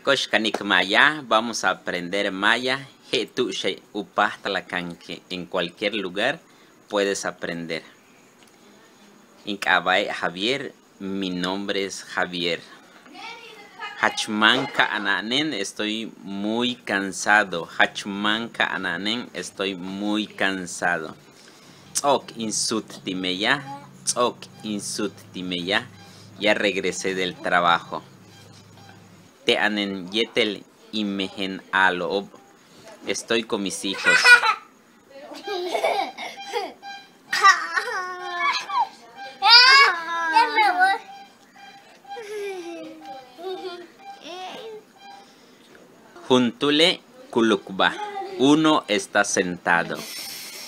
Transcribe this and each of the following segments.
Koshkanik maya, vamos a aprender maya. En cualquier lugar puedes aprender. Inkabay Javier, mi nombre es Javier. Hachmanka ananen, estoy muy cansado. Hachmanka ananen, estoy muy cansado. Tzok insut timeya, tzok insut timeya, ya regresé del trabajo. Te anen yetel imehen alob, estoy con mis hijos. Juntule kulukba, uno está sentado.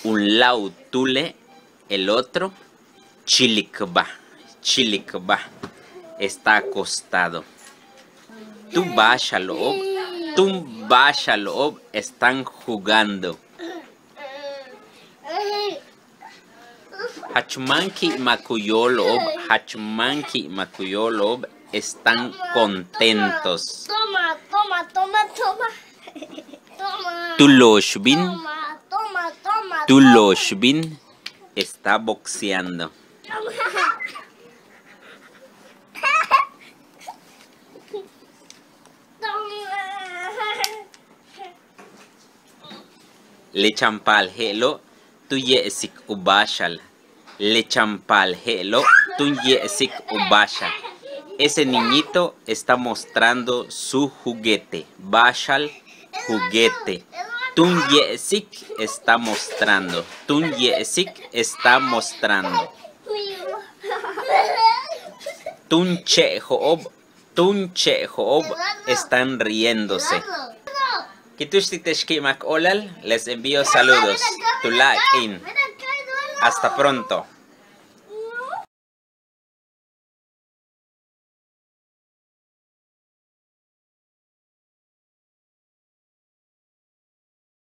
Un lado tule, el otro chilikba, chilikba, está acostado. Tu bashalob, están jugando. Hachmanki makuyolob, están contentos. Tuloshbin está boxeando. Le champal helo, tu yesik ubashal. Le champal helo, tu yesik ubashal. Ese niñito está mostrando su juguete. Bashal, juguete. Tun yesik está mostrando. Tun yesik está mostrando. Tun chehob están riéndose. Les envío saludos. Hasta pronto.